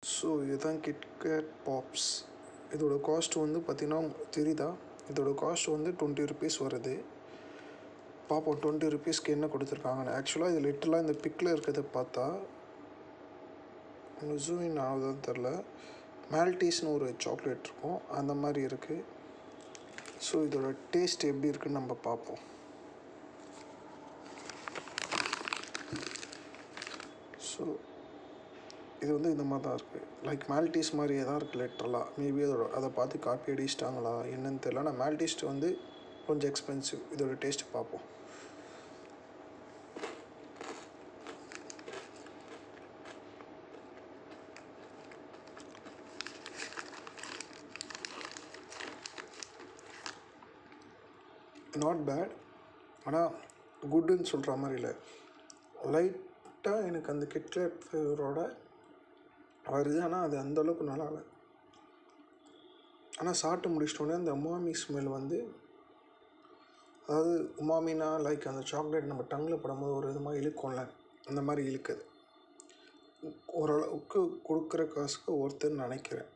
So இதுதான் KitKat பாப்ஸ். இதோட cost வந்து பார்த்திங்கன்னா தெரியுதா, இதோட காஸ்ட் வந்து 20 ருபீஸ் வருது. பார்ப்போம் 20 ருபீஸ்க்கு என்ன கொடுத்துருக்காங்கன்னு. ஆக்சுவலாக இது லிட்டரலாக இந்த பிக்கில் இருக்கிறத பார்த்தா ஜூம் இன் ஆகுதுன்னு தெரில, மால்டீஸ்னு ஒரு சாக்லேட் இருக்கும், அந்த மாதிரி இருக்குது. ஸோ இதோட டேஸ்ட் எப்படி இருக்குன்னு நம்ம பார்ப்போம். ஸோ இது வந்து இந்த மாதிரி தான் இருக்குது, லைக் மால்டீஸ் மாதிரியே தான் இருக்குது லிட்டரலாக. மேபி அதை பார்த்து காப்பி அடிச்சிட்டாங்களா என்னன்னு தெரியல. ஆனால் மால்டீஸ் வந்து கொஞ்சம் எக்ஸ்பென்சிவ். இதோட டேஸ்ட்டு பார்ப்போம். நாட் பேட், ஆனால் குட்டுன்னு சொல்கிற மாதிரி இல்லை. லைட்டாக எனக்கு அந்த கிட்கேட் ஃப்ளேவரோட வருது, ஆனால் அது அந்தளவுக்கு நல்லா இல்லை. ஆனால் சாப்பிட்டு முடிச்சிட்டோன்னே அந்த உமாமி ஸ்மெல் வந்து, அதாவது உமாமினா லைக் அந்த சாக்லேட் நம்ம டங்கில் படும்போது ஒரு விதமாக இழுக்கும்ல, அந்த மாதிரி இழுக்குது. ஓரளவுக்கு கொடுக்குற காசுக்கு ஒருத்தர்னு நினைக்கிறேன்.